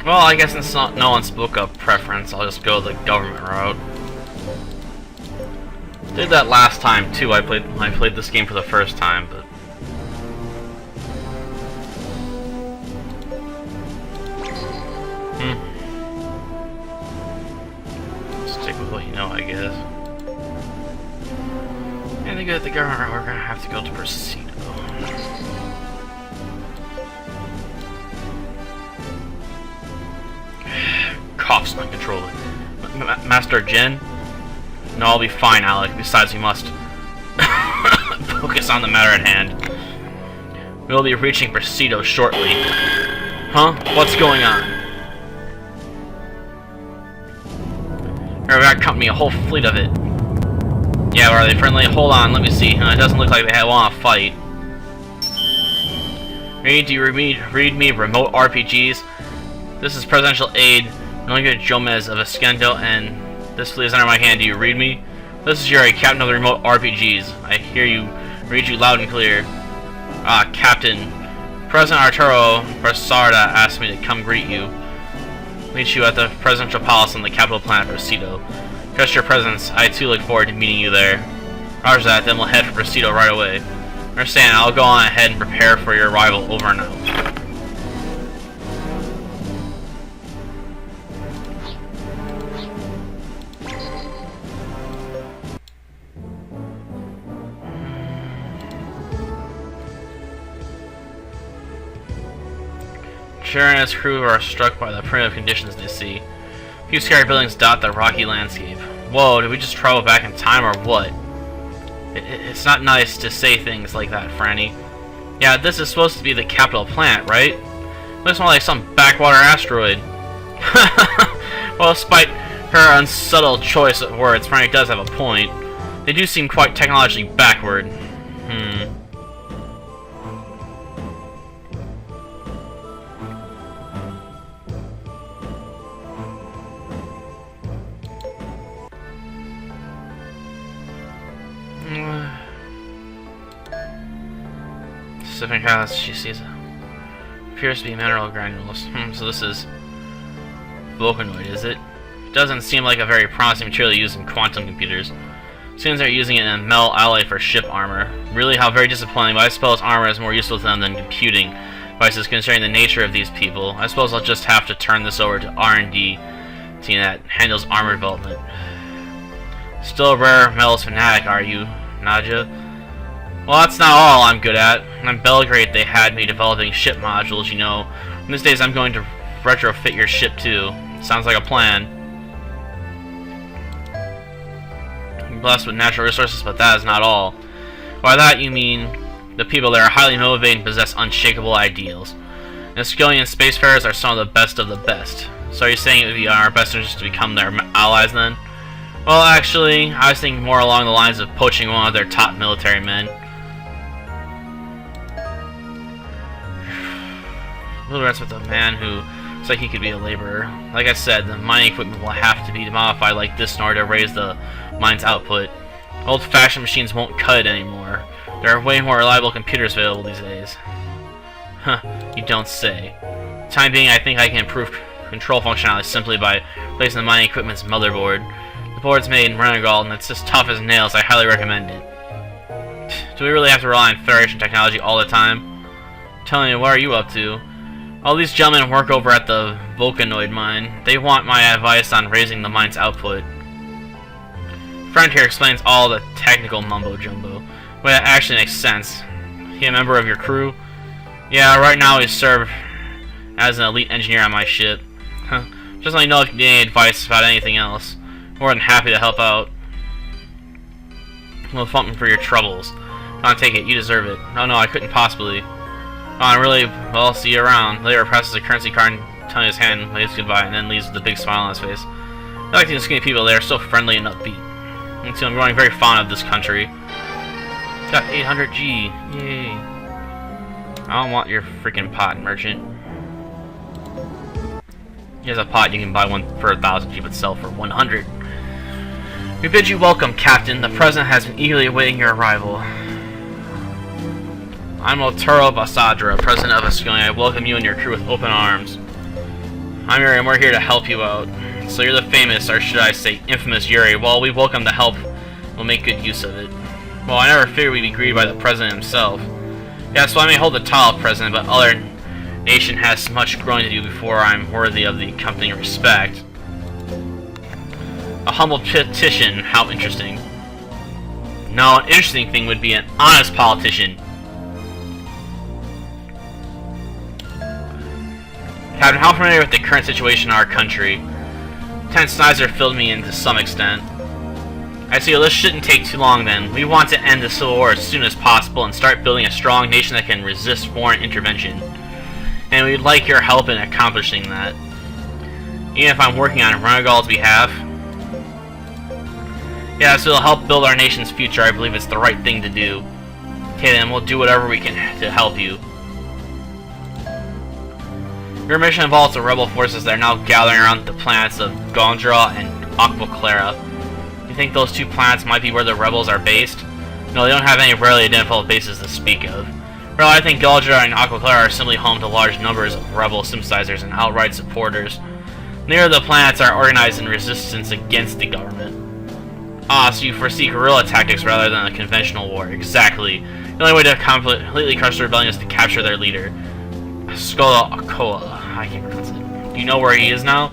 Well, I guess since no one spoke of preference, I'll just go the government route. Did that last time too. I played this game for the first time, but stick with what you know, I guess. And to get the government route, we're gonna have to go to Presidio. Coughs uncontrollably. Master Jin? No, I'll be fine, Alec. Besides, we must focus on the matter at hand. We'll be reaching Presidio shortly. Huh? What's going on? Or we got company, a whole fleet of it. Yeah, are they friendly? Hold on, let me see. It doesn't look like they want to fight. Do you read me remote RPGs? This is presidential aid, Noguera Jomez of Esquendo, and this fleet is under my hand. Do you read me? This is Yuri, captain of the remote RPGs. I hear you, read you loud and clear. Ah, Captain. President Arturo Brasarda asked me to come greet you. Meet you at the presidential palace on the capital planet Presidio. Trust your presence. I too look forward to meeting you there. Roger that, then we'll head for Presidio right away. Understand, I'll go on ahead and prepare for your arrival. Over and out. Sharon and his crew are struck by the primitive conditions they see. A few scary buildings dot the rocky landscape. Whoa, did we just travel back in time or what? It's not nice to say things like that, Franny. Yeah, this is supposed to be the capital planet, right? Looks more like some backwater asteroid. Well, despite her unsubtle choice of words, Franny does have a point. They do seem quite technologically backward. Specific house she sees appears to be mineral granules. So this is Vulcanoid, is it? It doesn't seem like a very promising material used in quantum computers. Seems they're using it in a metal alloy for ship armor. Really, how very disappointing, but I suppose armor is more useful to them than computing devices considering the nature of these people. I suppose I'll just have to turn this over to R&D team that handles armor development. Still a rare metals fanatic, are you, Nadja? Well, that's not all I'm good at. In Belgrade, they had me developing ship modules, you know. In these days, I'm going to retrofit your ship, too. Sounds like a plan. I'm blessed with natural resources, but that is not all. By that, you mean the people there are highly motivated and possess unshakable ideals. And Skillian spacefarers are some of the best. So are you saying it would be in our best interest to become their allies, then? Well, actually, I was thinking more along the lines of poaching one of their top military men. We'll rest with a man who looks like he could be a laborer. Like I said, the mining equipment will have to be modified like this in order to raise the mine's output. Old-fashioned machines won't cut it anymore. There are way more reliable computers available these days. Huh, you don't say. For the time being, I think I can improve control functionality simply by replacing the mining equipment's motherboard. The board's made in Renegal and it's as tough as nails. I highly recommend it. Do we really have to rely on Federation technology all the time? Telling me, what are you up to? All these gentlemen work over at the Vulcanoid mine. They want my advice on raising the mine's output. Friend here explains all the technical mumbo-jumbo. But it actually makes sense. He a member of your crew? Yeah, right now he serves as an elite engineer on my ship. Just let me know if you need any advice about anything else. More than happy to help out. We'll something for your troubles. I'll take it, you deserve it. Oh no, I couldn't possibly. Oh, really, well, see you around. Later passes a currency card and telling his hand, waves goodbye, and then leaves with a big smile on his face. I like these skinny people, they are so friendly and upbeat. Me too, I'm growing very fond of this country. Got 800G, yay. I don't want your freaking pot, merchant. Here's a pot, you can buy one for 1,000G, but sell for 100. We bid you welcome, Captain. The President has been eagerly awaiting your arrival. I'm Otero Basadra, President of Ascalon. I welcome you and your crew with open arms. I'm Yuri, and we're here to help you out. So you're the famous, or should I say infamous Yuri. Well, we welcome the help. We'll make good use of it. Well, I never figured we'd be greeted by the president himself. Yeah, so I may hold the title of president, but other nation has much growing to do before I'm worthy of the accompanying respect. A humble petition, how interesting. No, an interesting thing would be an honest politician. Captain, how familiar with the current situation in our country? Lieutenant Snyder filled me in to some extent. I see, well, this shouldn't take too long then. We want to end the Civil War as soon as possible and start building a strong nation that can resist foreign intervention. And we'd like your help in accomplishing that. Even if I'm working on Renegal's behalf. Yeah, so it'll help build our nation's future. I believe it's the right thing to do. Okay then, we'll do whatever we can to help you. Your mission involves the rebel forces that are now gathering around the planets of Gondra and Aqua Clara. You think those two planets might be where the rebels are based? No, they don't have any readily identifiable bases to speak of. Well, I think Gondra and Aqua Clara are simply home to large numbers of rebel sympathizers and outright supporters. Neither of the planets are organized in resistance against the government. Ah, so you foresee guerrilla tactics rather than a conventional war. Exactly. The only way to completely crush the rebellion is to capture their leader. Skola Okoa. I can't pronounce it. Do you know where he is now?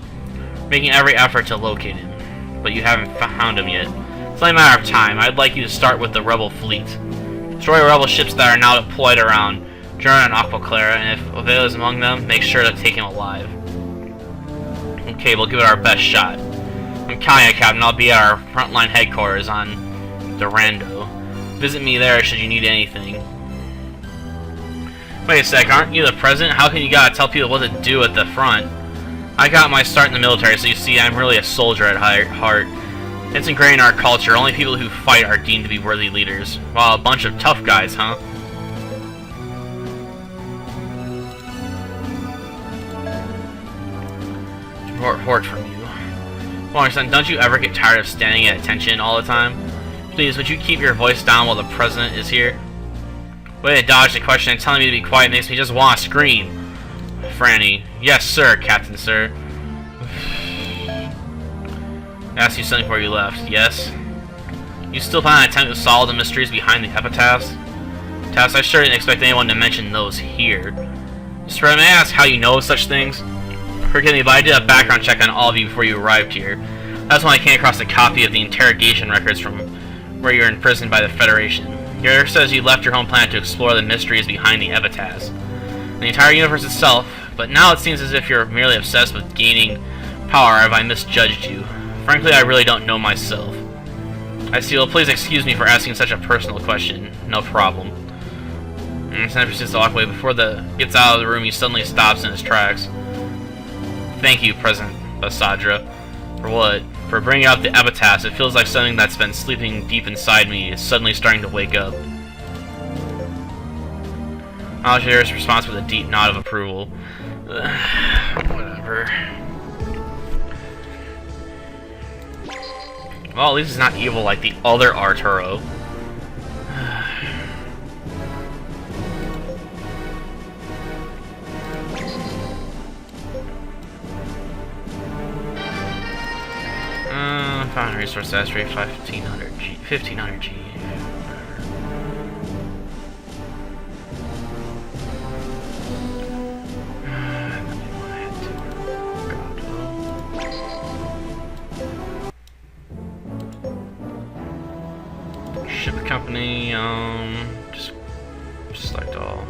Making every effort to locate him. But you haven't found him yet. It's only a matter of time. I'd like you to start with the rebel fleet. Destroy rebel ships that are now deployed around Jurna and Aqua Clara, and if Avail is among them, make sure to take him alive. Okay, we'll give it our best shot. I'm counting it, Captain. I'll be at our frontline headquarters on Durando. Visit me there should you need anything. Wait a sec, aren't you the president? How can you gotta tell people what to do at the front? I got my start in the military, so you see I'm really a soldier at heart. It's ingrained in our culture. Only people who fight are deemed to be worthy leaders. Wow, a bunch of tough guys, huh? Report from you. Well, son, don't you ever get tired of standing at attention all the time? Please, would you keep your voice down while the president is here? Way to dodge the question and telling me to be quiet makes me just want to scream. Franny. Yes, sir, Captain, sir. I asked you something before you left. Yes? You still plan on attempting to solve the mysteries behind the epitaphs? I sure didn't expect anyone to mention those here. Mr. may I ask how you know such things? Forgive me, but I did a background check on all of you before you arrived here. That's when I came across a copy of the interrogation records from where you were imprisoned by the Federation. Here says you left your home planet to explore the mysteries behind the epitaphs. The entire universe itself, but now it seems as if you're merely obsessed with gaining power. Have I misjudged you? Frankly, I really don't know myself. I see. Well, please excuse me for asking such a personal question. No problem. And Senator proceeds to walk away. Before gets out of the room, he suddenly stops in his tracks. Thank you, President Basadra. For what? For bringing up the epitaphs. It feels like something that's been sleeping deep inside me is suddenly starting to wake up. Alger's response with a deep nod of approval. Whatever. Well, at least he's not evil like the other Arturo. Found resource rate 1500 G. 1500 G. Ship company, just select all.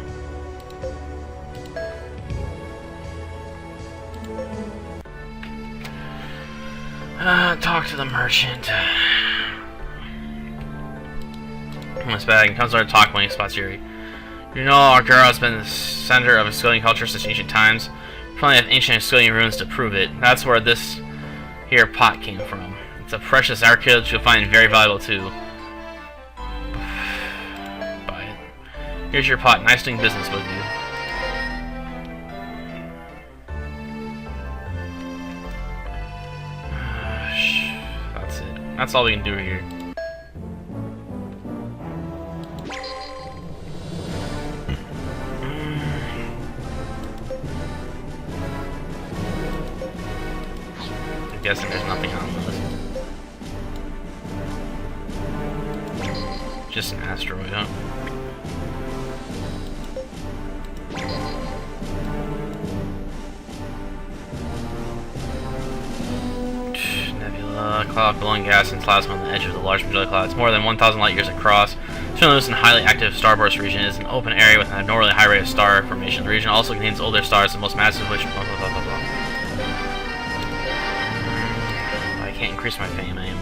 Talk to the merchant. This bag comes over to talk when he spots Yuri. You know, our girl has been the center of Ascolian culture since ancient times. Plenty of ancient Ascolian ruins to prove it. That's where this here pot came from. It's a precious archive you'll find very valuable too. Buy it. Here's your pot. Nice doing business with you. That's it. That's all we can do here. I'm guessing there's nothing on this. Just an asteroid, huh? Nebula, cloud blowing gas and plasma on the edge of the large majority cloud. It's more than 1,000 light years across. Shown this in highly active starburst region is an open area with an abnormally high rate of star formation. The region also contains older stars, the most massive of which. Blah, blah, blah, blah, blah. I can't increase my fame anymore.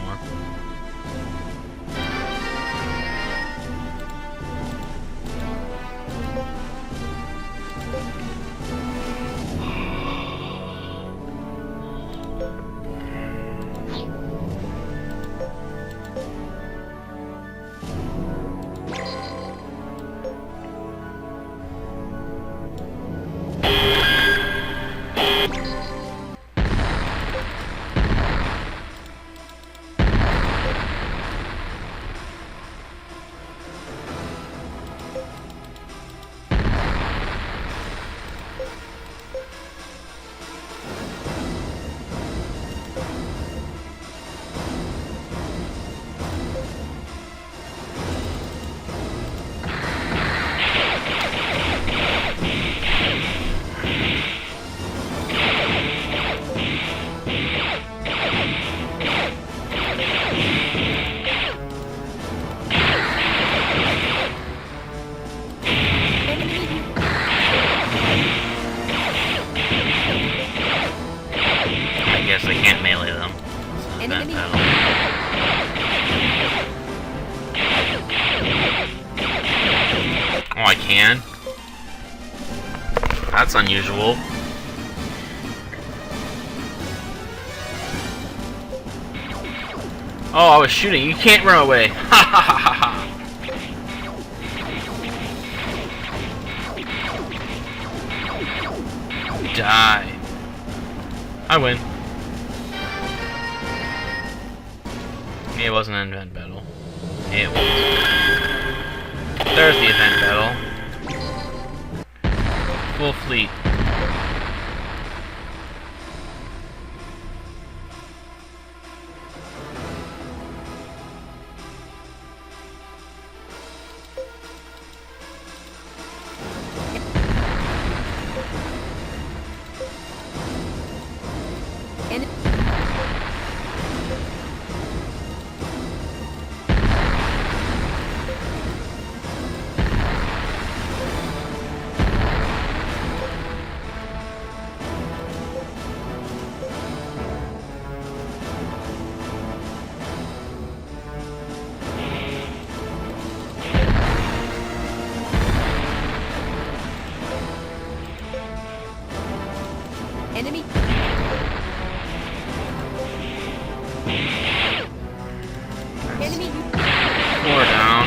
I can't melee them. Oh, I can? That's unusual. Oh, I was shooting. You can't run away. Ha ha ha ha ha. Die. I win. It wasn't an event battle. It was. There's the event battle. Full fleet. Enemy. Enemy. 4 down.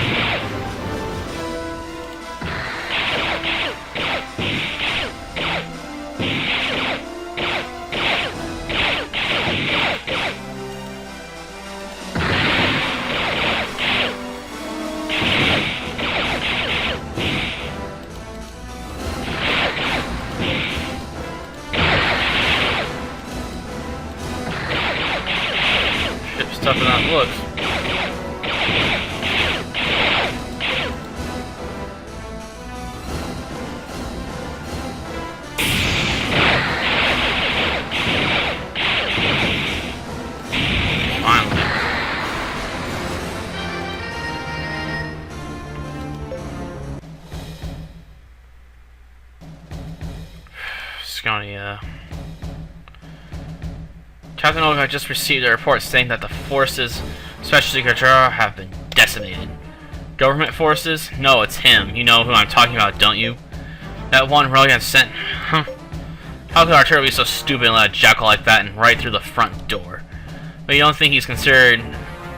Tougher than it looks. Finally. Scania. Captain Olga just received a report saying that the forces, especially Gajara, have been decimated. Government forces? No, it's him. You know who I'm talking about, don't you? That one Reliant sent. Huh. How could Arturo be so stupid and let a jackal like that in right through the front door? But you don't think he's considered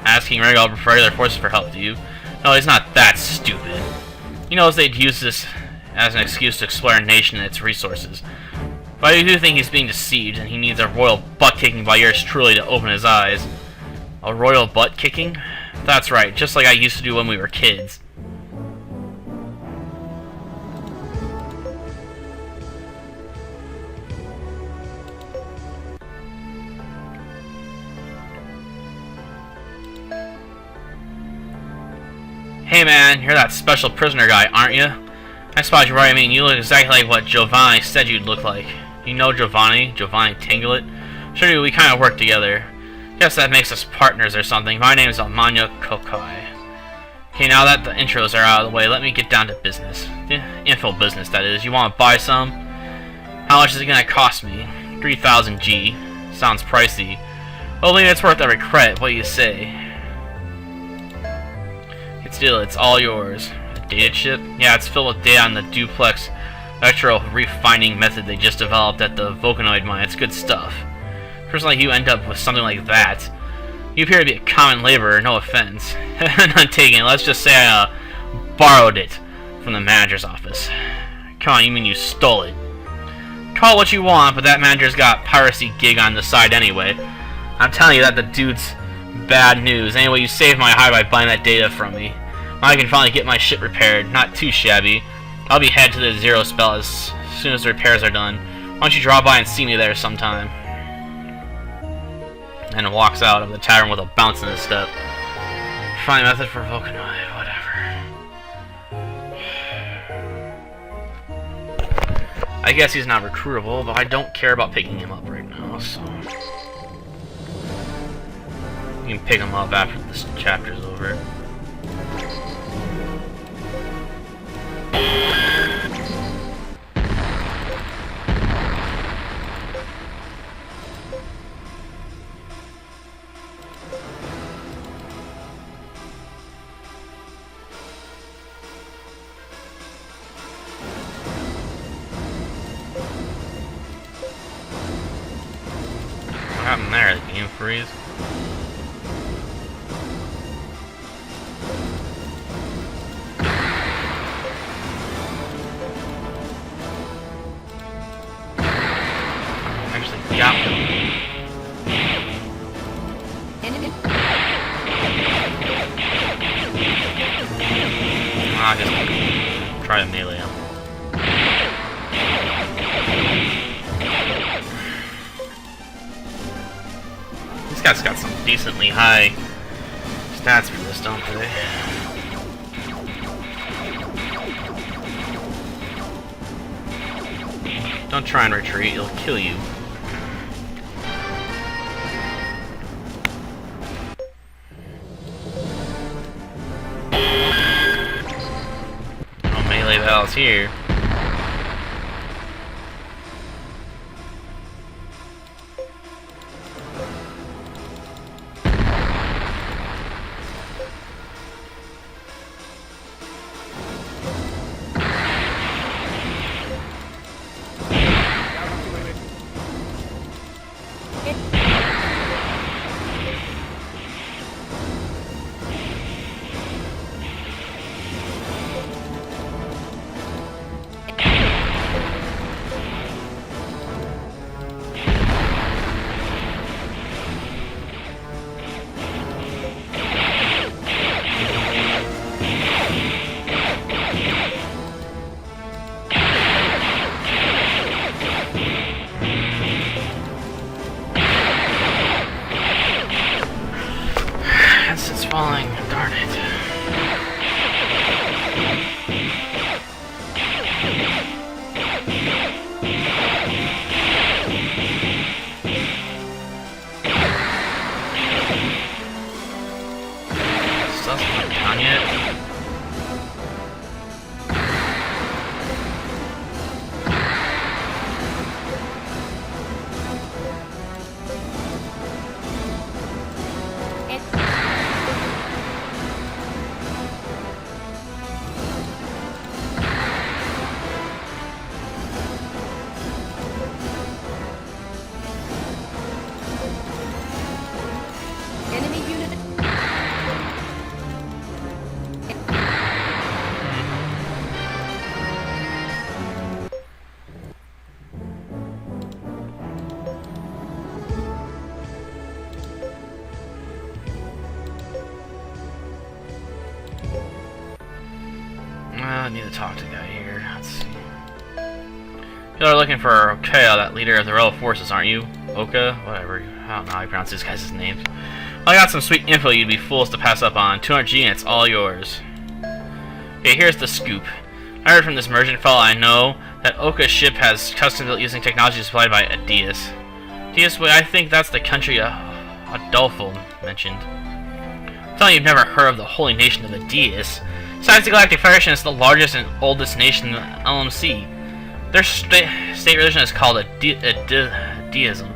asking regular forces for help, do you? No, he's not that stupid. He knows they'd use this as an excuse to exploit our nation and its resources. But I do think he's being deceived, and he needs a royal butt-kicking by yours truly to open his eyes. A royal butt-kicking? That's right, just like I used to do when we were kids. Hey man, you're that special prisoner guy, aren't you? I spotted you right. I mean, you look exactly like what Giovanni said you'd look like. You know Giovanni? Giovanni Tinglet? Sure, we kind of work together. Guess that makes us partners or something. My name is Almanya Kokai. Okay, now that the intros are out of the way, let me get down to business. Info business, that is. You want to buy some? How much is it going to cost me? 3,000 G. Sounds pricey. Well, maybe it's worth every credit. What do you say? It's all yours. A data chip? Yeah, it's filled with data on the duplex electro refining method they just developed at the Vulcanoid mine. It's good stuff. A person like you end up with something like that. You appear to be a common laborer, no offense. None taken. Let's just say I borrowed it from the manager's office. Come on, you mean you stole it? Call it what you want, but that manager's got a piracy gig on the side anyway. I'm telling you that the dude's bad news. Anyway, you saved my hide by buying that data from me. Now I can finally get my ship repaired. Not too shabby. I'll be headed to the Zero Spell as soon as the repairs are done. Why don't you drop by and see me there sometime? And walks out of the tavern with a bounce in his step. Find method for Vulcanoid, whatever. I guess he's not recruitable, but I don't care about picking him up right now, so... You can pick him up after this chapter's over. What happened there? The game freeze? Actually, got him. Enemy. I'll just try to melee him. These guys got some decently high stats for this, don't they? Don't try and retreat, it'll kill you. No melee battles here. It's falling, darn it. Stuff's not done yet. Enemy unit. I need to talk to the guy here. Let's see. You're looking for Okea, that leader of the rebel forces, aren't you? Oka? Whatever. I don't know how you pronounce these guys' names. Well, I got some sweet info you'd be fools to pass up on. 200 G and it's all yours. Okay, here's the scoop. I heard from this merchant fellow I know that Oka's ship has custom built using technology supplied by Adias. Adias, I think that's the country Adolfo mentioned. I'm telling you, you've never heard of the holy nation of Adias. Besides the Galactic Federation, it's the largest and oldest nation in the LMC. Their state religion is called Deism,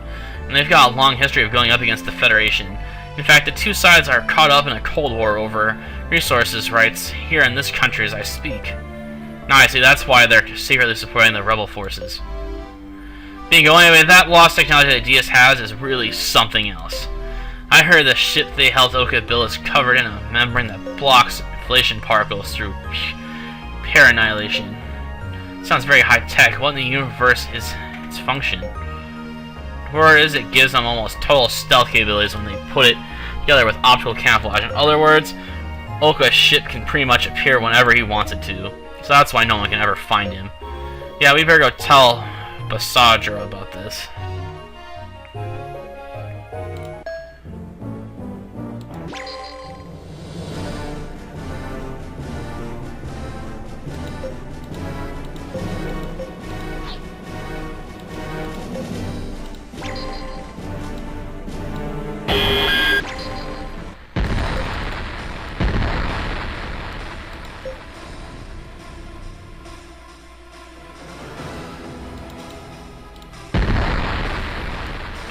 and they've got a long history of going up against the Federation. In fact, the two sides are caught up in a cold war over resources rights here in this country as I speak. Now I see that's why they're secretly supporting the rebel forces. Bingo, anyway, that lost technology that Diaz has is really something else. I heard the ship they held Oka built is covered in a membrane that blocks inflation particles through annihilation. Sounds very high-tech. What in the universe is its function? Word is it gives them almost total stealth capabilities when they put it together with optical camouflage. In other words, Oka's ship can pretty much appear whenever he wants it to. So that's why no one can ever find him. Yeah, we better go tell Basadra about this.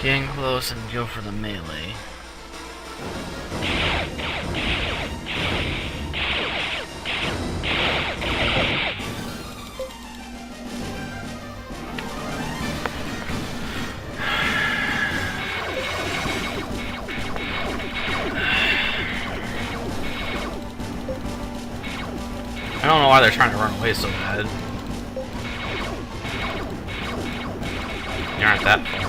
Getting close and go for the melee. I don't know why they're trying to run away so bad. They aren't that far.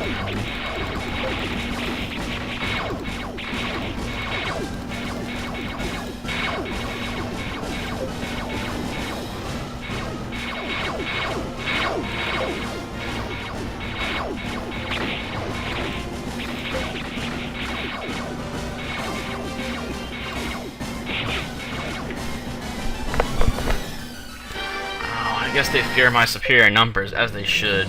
I guess they fear my superior numbers, as they should.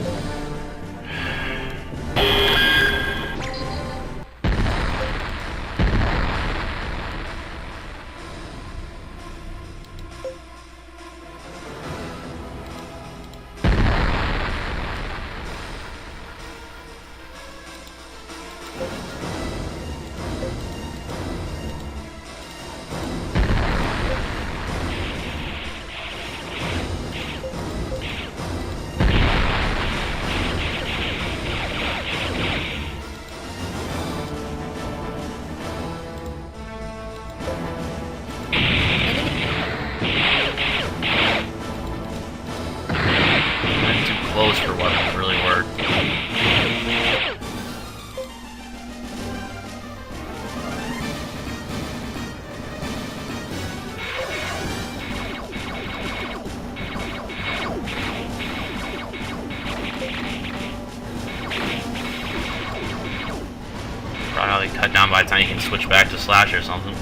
Close for what would really work. Probably how they cut down by the time you can switch back to Slash or something.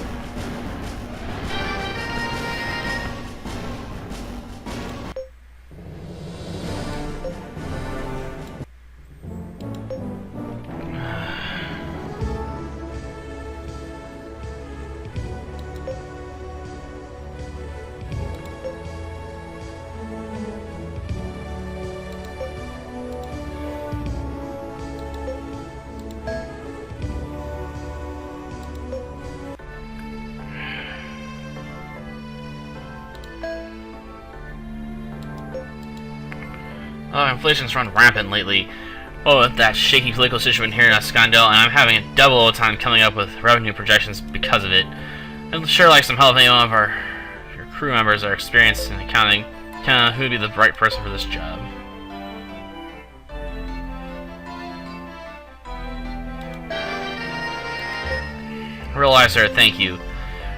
Inflation's run rampant lately. Oh, that shaky political situation here in Escondel, and I'm having a double of time coming up with revenue projections because of it. I'd sure like some help if any one of your crew members are experienced in accounting. Who would be the right person for this job? Realize, sir, thank you.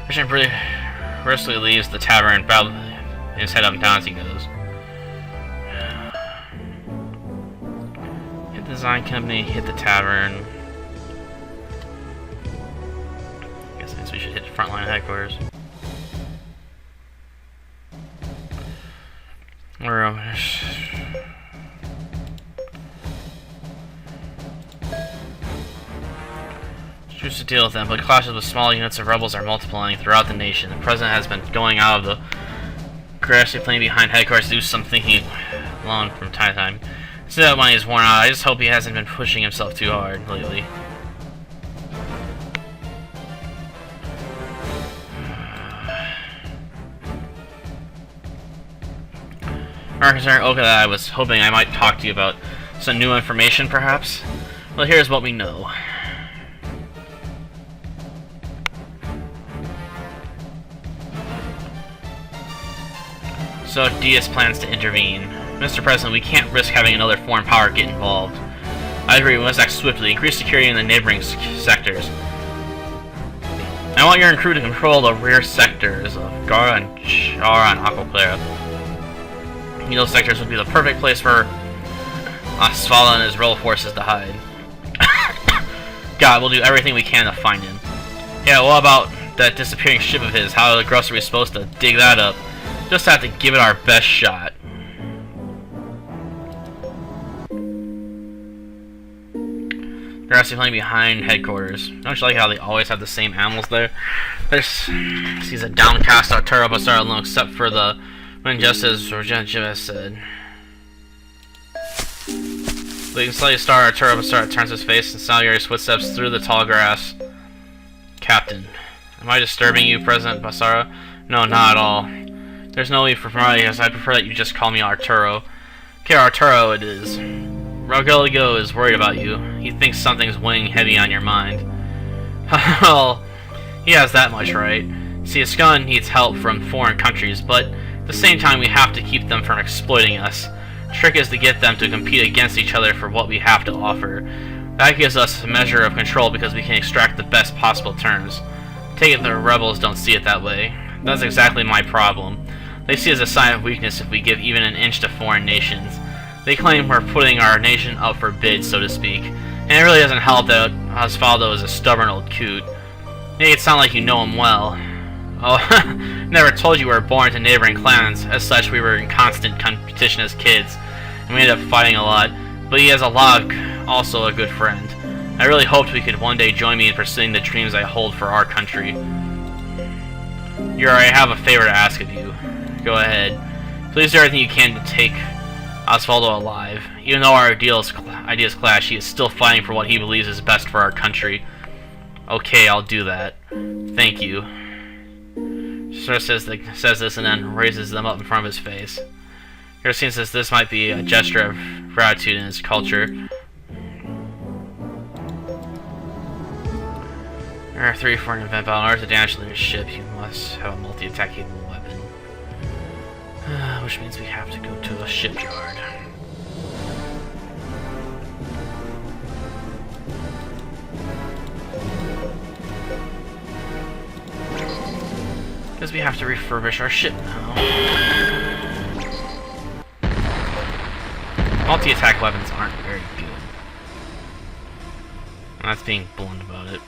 Christian briskly leaves the tavern, bowing his head up and down as he goes. Hit the design company, hit the tavern. I guess we should hit frontline headquarters. Or choose to deal with them, but clashes with small units of rebels are multiplying throughout the nation. The president has been going out of the grassy plain behind headquarters to do some thinking alone from time to time. So that money is worn out. I just hope he hasn't been pushing himself too hard lately. Okay, I was hoping I might talk to you about some new information, perhaps. Well, here's what we know. So, Diaz plans to intervene. Mr. President, we can't risk having another foreign power get involved. I agree, we must act swiftly. Increase security in the neighboring sectors. I want your crew to control the rear sectors of Gara and Chara and Aqua Clara. Those sectors would be the perfect place for Asvala and his rebel forces to hide. God, we'll do everything we can to find him. Yeah, what about that disappearing ship of his? How are the groceries supposed to dig that up? Just have to give it our best shot. Grassy plain behind headquarters. Don't you like how they always have the same animals there? He's a downcast Arturo Basara alone, except for the when just as Rogenja said. We can slowly start. Arturo Basara turns his face and Salieri's footsteps through the tall grass. Captain, am I disturbing you, President Basara? No, not at all. There's no need for formalities. I prefer that you just call me Arturo. Okay, Arturo it is. Rogelio is worried about you. He thinks something's weighing heavy on your mind. Well, he has that much right. See, Ascon needs help from foreign countries, but at the same time we have to keep them from exploiting us. The trick is to get them to compete against each other for what we have to offer. That gives us a measure of control because we can extract the best possible terms. Take it the rebels don't see it that way. That's exactly my problem. They see it as a sign of weakness if we give even an inch to foreign nations. They claim we're putting our nation up for bid, so to speak. And it really doesn't help that Osvaldo is a stubborn old coot. Make it sound like you know him well. Oh, never told you we were born to neighboring clans. As such, we were in constant competition as kids, and we ended up fighting a lot. But he has a lot, also a good friend. I really hoped we could one day join me in pursuing the dreams I hold for our country. I have a favor to ask of you. Go ahead. Please do everything you can to take Osvaldo alive. Even though our ideas clash, he is still fighting for what he believes is best for our country. Okay, I'll do that. Thank you. Sir says this and then raises them up in front of his face. Garcia says this might be a gesture of gratitude in his culture. There are 3 foreign event battle. In order to damage the ship, you must have a multi-attack capable weapon. Which means we have to go to a shipyard. Because we have to refurbish our ship now. Multi-attack weapons aren't very good. That's being blunt about it.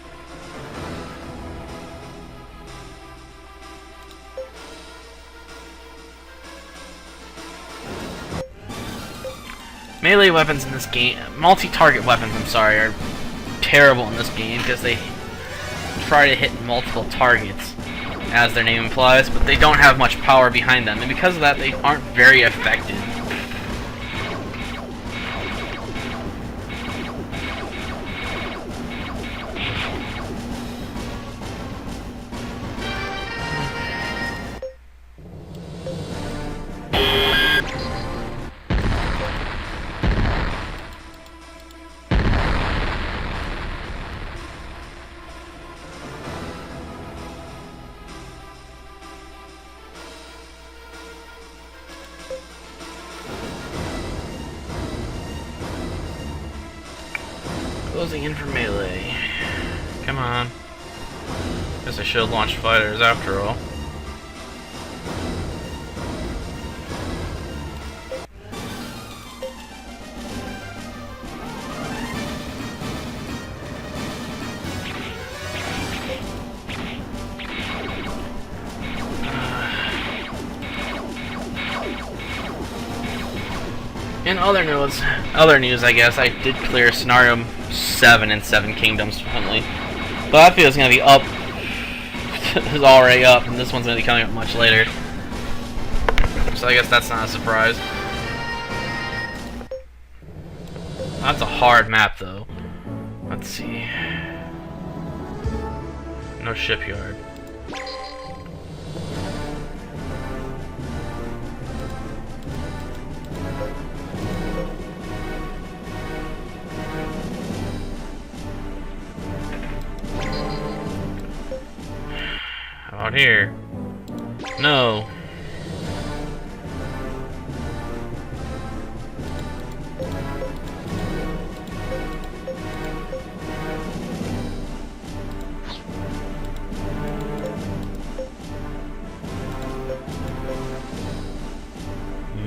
Melee weapons in this game, multi-target weapons, I'm sorry, are terrible in this game because they try to hit multiple targets, as their name implies, but they don't have much power behind them, and because of that, they aren't very effective. Closing in for melee. Come on. Guess I should have launched fighters after all. In other news, I guess, I did clear scenario 7 in 7 Kingdoms finally. But I feel it's going to be up. It's already up, and this one's going to be coming up much later. So I guess that's not a surprise. That's a hard map, though. Let's see. No shipyard. How about here? No.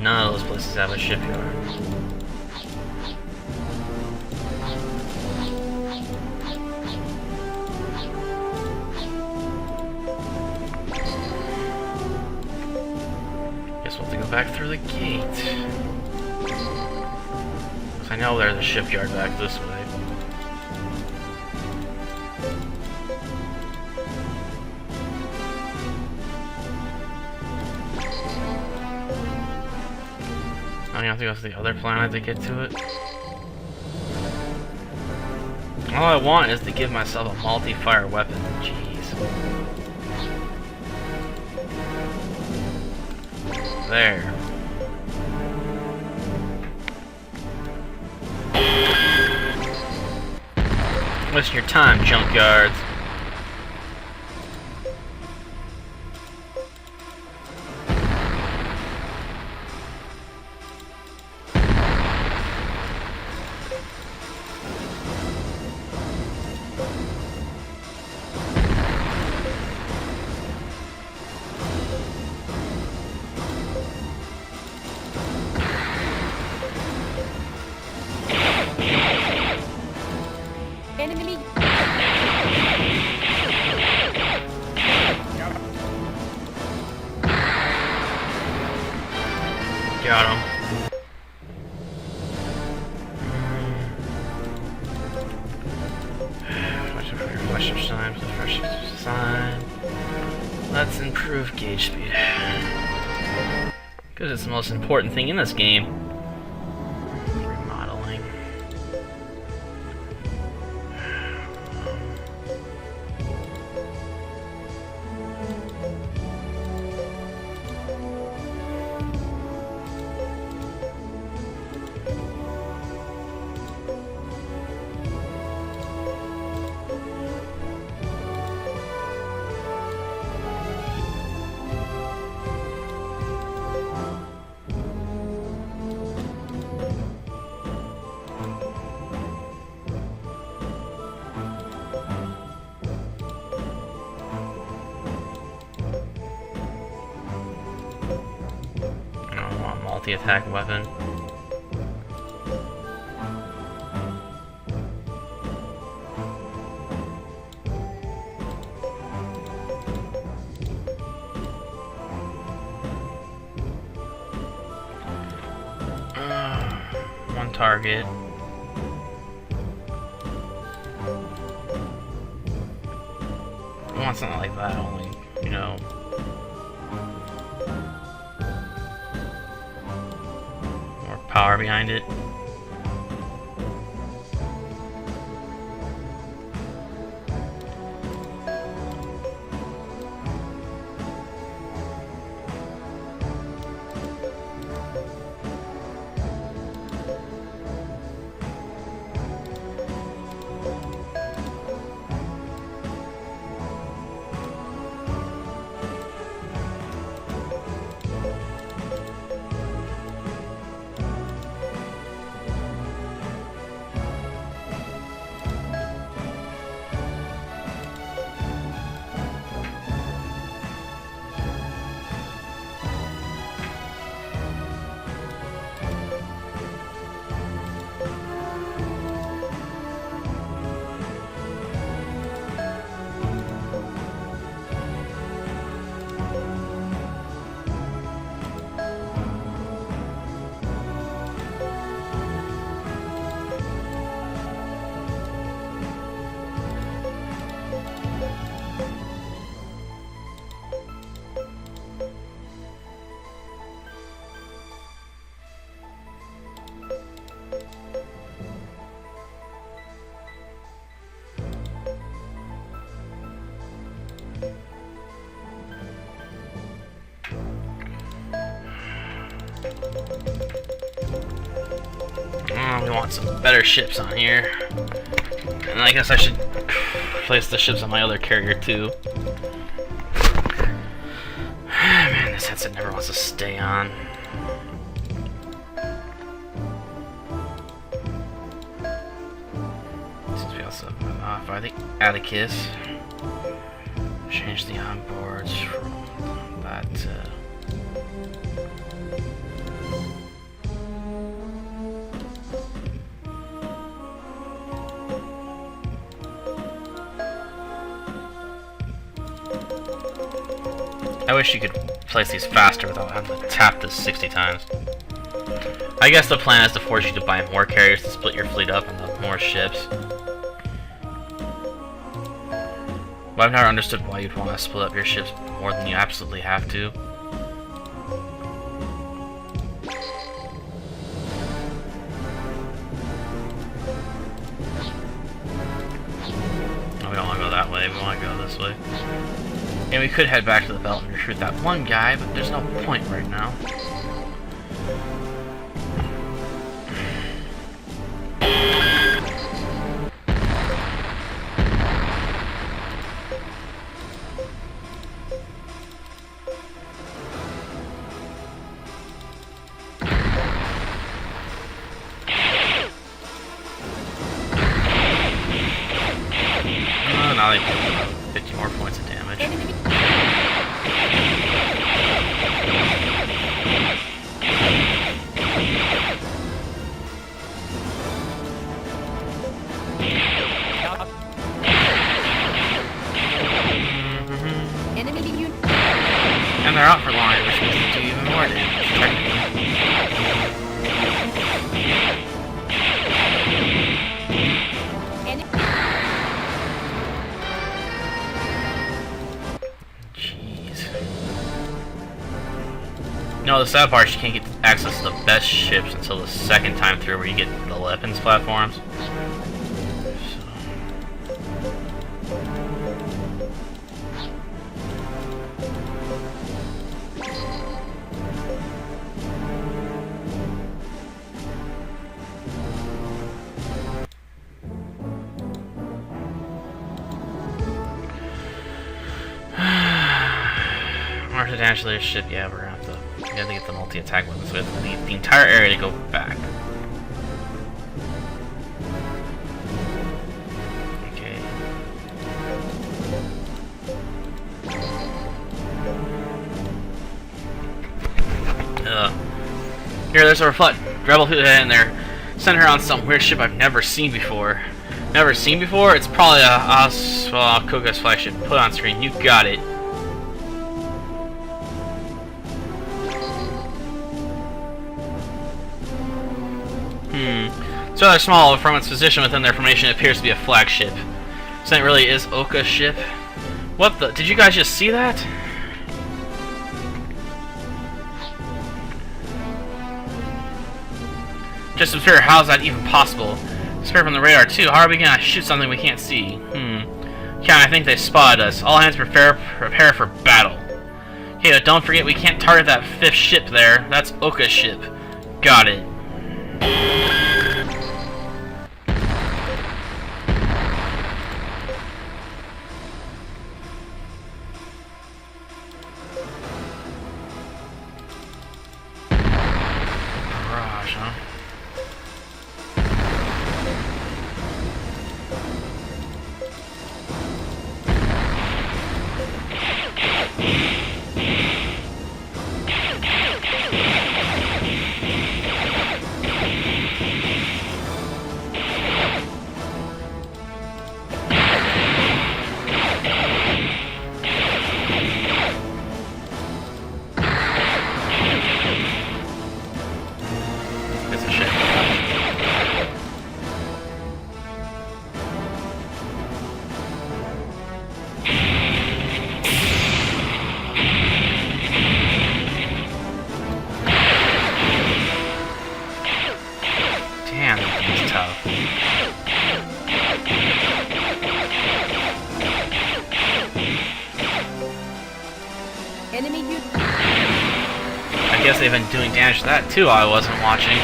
None of those places have a shipyard. Guess we'll have to go back through the gate. 'Cause I know there's a shipyard back this way. I have to go to the other planet to get to it. All I want is to give myself a multi-fire weapon. Jeez. There. Wasting your time, junkyards. Enemy. Got him. Let's improve gauge speed. Because it's the most important thing in this game. Remodeling. Multi-attack weapon. One target. I want something like that only, you know. Power behind it. We want some better ships on here. And I guess I should place the ships on my other carrier too. Man, this headset never wants to stay on. Seems to be also modify the Atticus. Change the onboards from that to... I wish you could place these faster without having to tap this 60 times. I guess the plan is to force you to buy more carriers to split your fleet up into more ships. But I've never understood why you'd want to split up your ships more than you absolutely have to. Oh, we don't want to go that way, we want to go this way. And we could head back to the belt and recruit that one guy, but there's no point right now. Oh, now they do 50 more points of damage. And they're out for line, which means they do even more damage, technically. Jeez. No, the sad part is you can't get access to the best ships until the second time through where you get the weapons platforms. March to damage their ship, yeah, we're gonna have to get the multi-attack weapons, so we have to leave the entire area to go back. Okay. Here, there's a reflect. Rebel who in there. Send her on some weird ship I've never seen before. Never seen before? It's probably a Koga's flagship. Put on screen. You got it. It's rather small. From its position within their formation, it appears to be a flagship. So it really is Oka's ship. What the? Did you guys just see that? Just obscure. How is that even possible? Spare from the radar too. How are we gonna shoot something we can't see? Yeah, I think they spotted us. All hands prepare for battle. Okay, but don't forget we can't target that 5th ship there. That's Oka's ship. Got it. Barrage, huh? It's a ship. Damn, that thing's tough. Enemy you. I guess they've been doing damage to that too while I wasn't watching.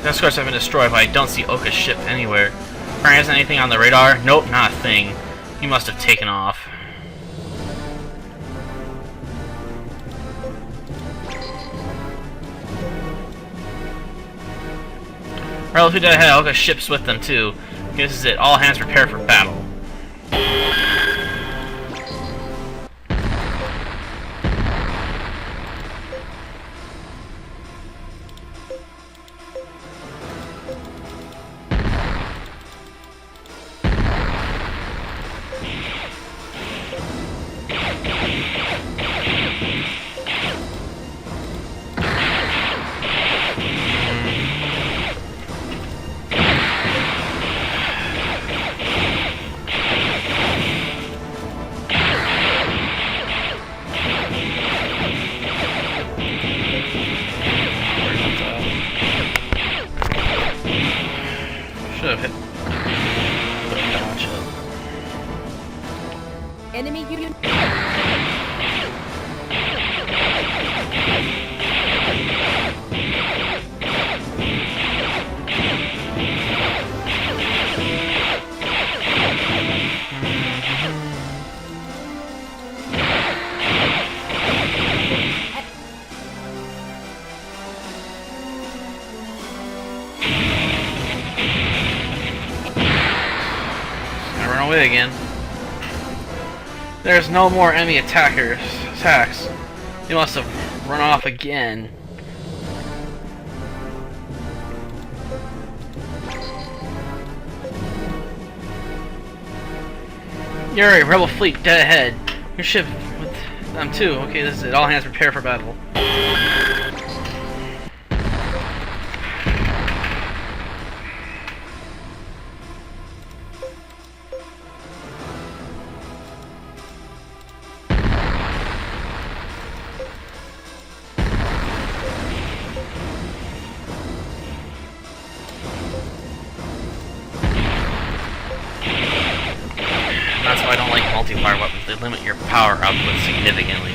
escorts have been destroyed, but I don't see Oka's ship anywhere. Frank, isn't anything on the radar? Nope, not a thing. He must have taken off. Relatively dead ahead, Oka's ship's with them too. This is it. All hands prepare for battle. Should have hit. Gotcha. Enemy unit. Away again. There's no more enemy attacks. They must have run off again. Yuri, rebel fleet dead ahead. Your ship with them too. Okay, this is it. All hands prepare for battle. That's why I don't like multi-fire weapons. They limit your power output significantly.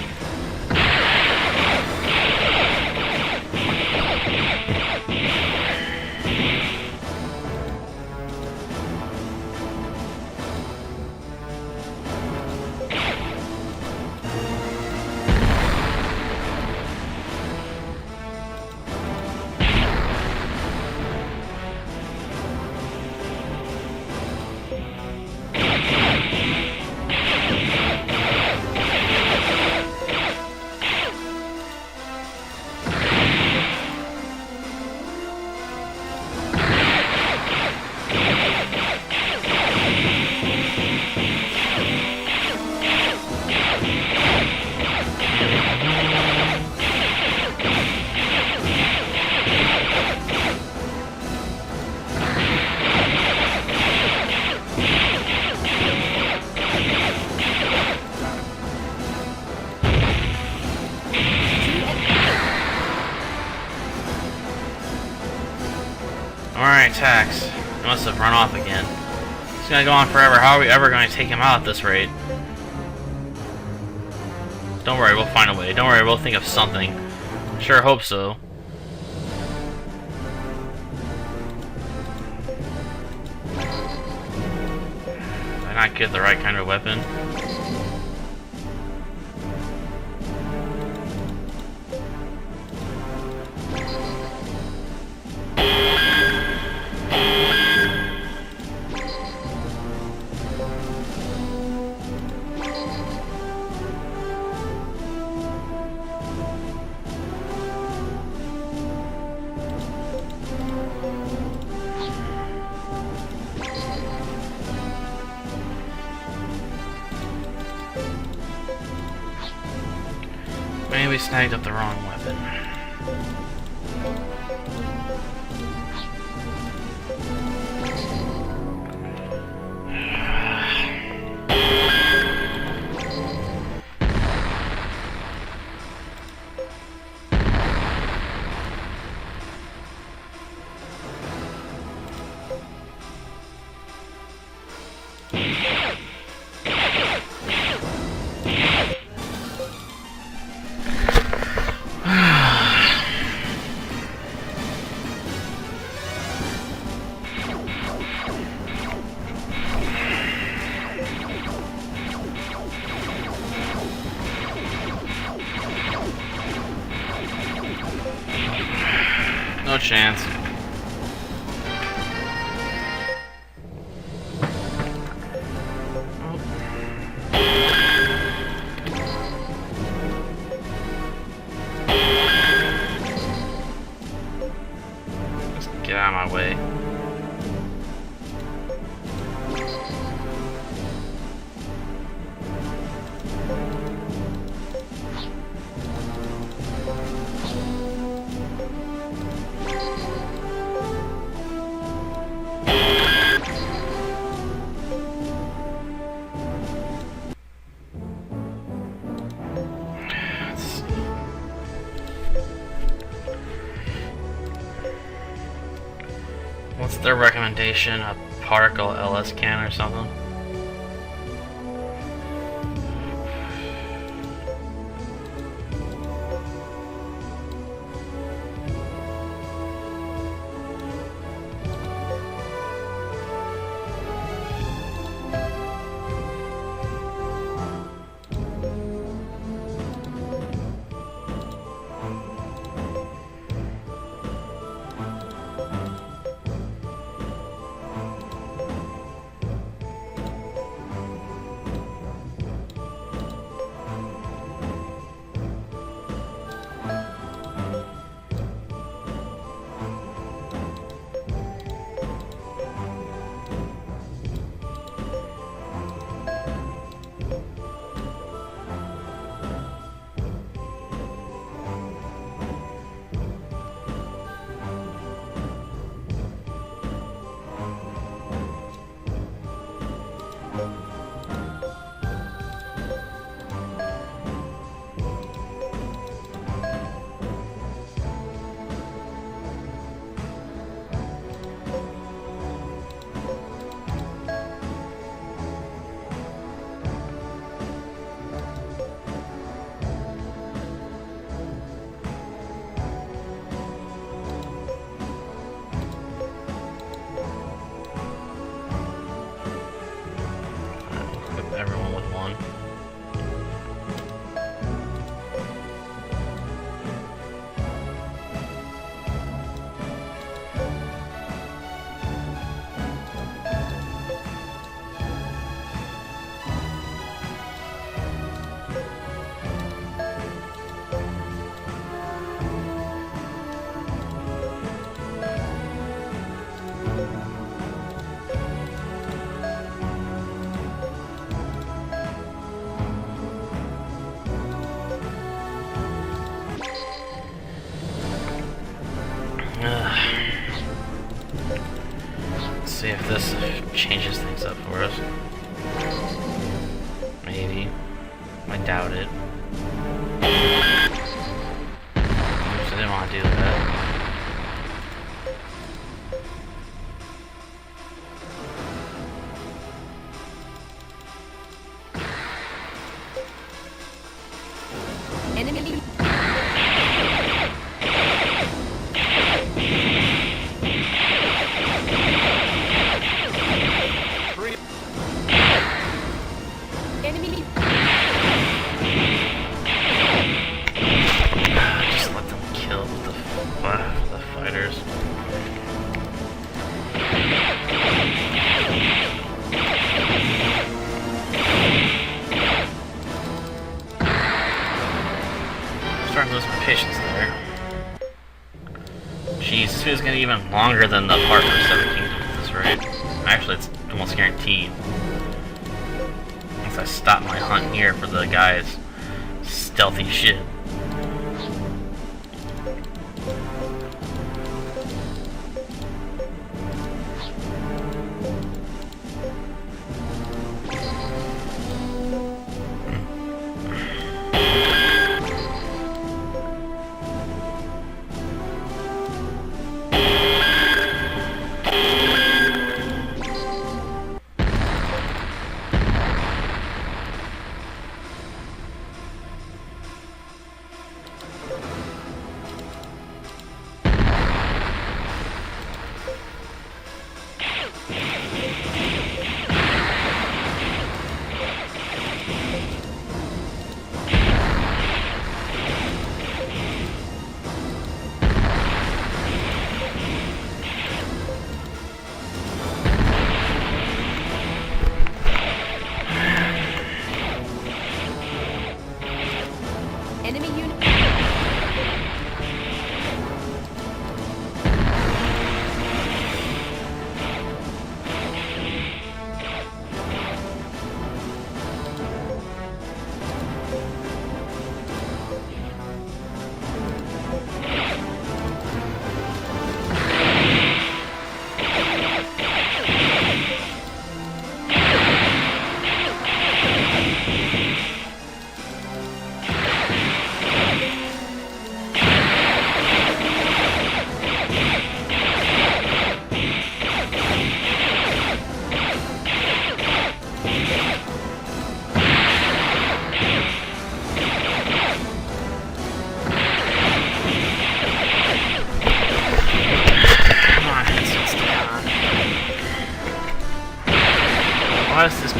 Alright, attacks. They must have run off again. It's gonna go on forever. How are we ever going to take him out at this rate? Don't worry, we'll find a way. Don't worry, we'll think of something. Sure hope so. Did I not get the right kind of weapon? Maybe we snagged up the wrong weapon. chance. Just get out of my way. What's their recommendation? A particle LS can or something? Everyone with one. Let's see if this changes things up for us. Maybe. I doubt it. Oops, I didn't want to do that. Enemy. Enemy. Just let them kill the fighters. Starting to lose my patience there. Jeez, this video's gonna be even longer than the part for 7 Kingdoms at this rate. Actually, it's almost guaranteed. Once I stop my hunt here for the guy's stealthy shit.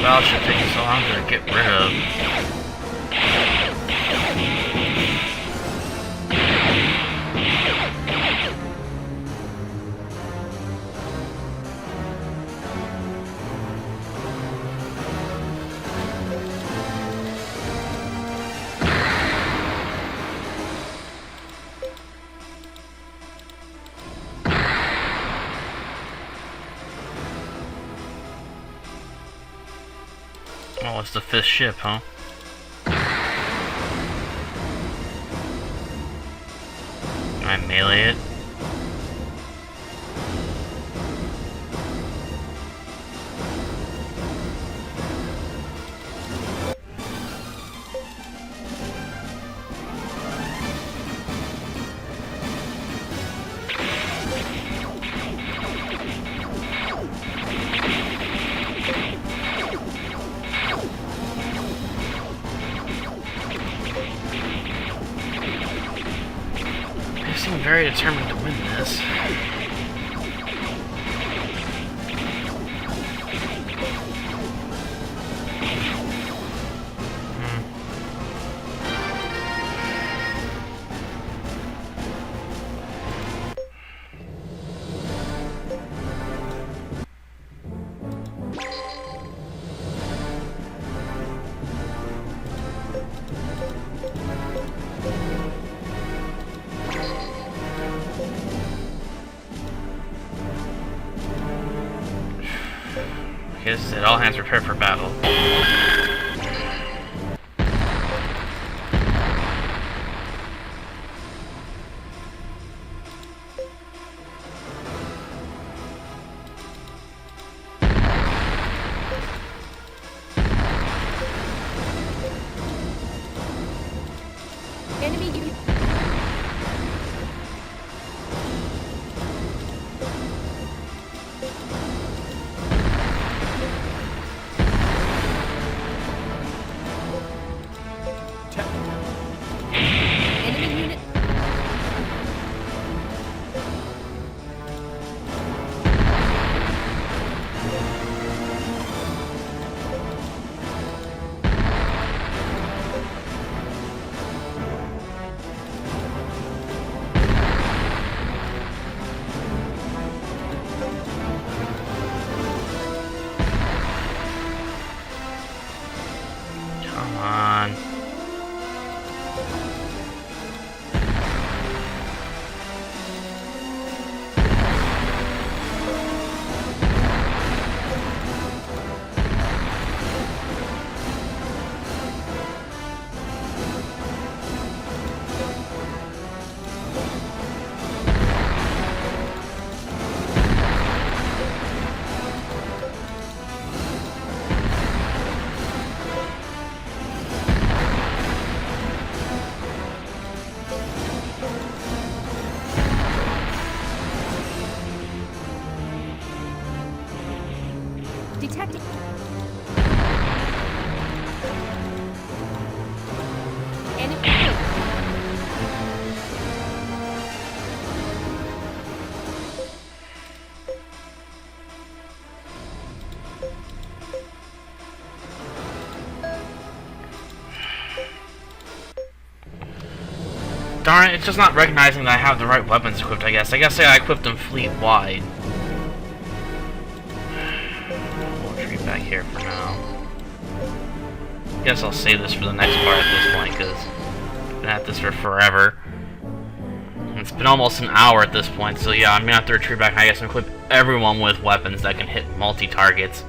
battle should take so long to get rid of. Oh, it's the 5th ship, huh? Can I melee it? They seem very determined to win this. Okay, this is it. All hands prepare for battle. Enemy unit. Enemy unit. Come on. Detecting. Enemy. Darn it, it's just not recognizing that I have the right weapons equipped, I guess. I guess I equipped them fleet-wide. We'll retreat back here for now. Guess I'll save this for the next part at this point, because I've been at this for forever. It's been almost an hour at this point, so yeah, I'm gonna have to retreat back, I guess, and equip everyone with weapons that can hit multi-targets.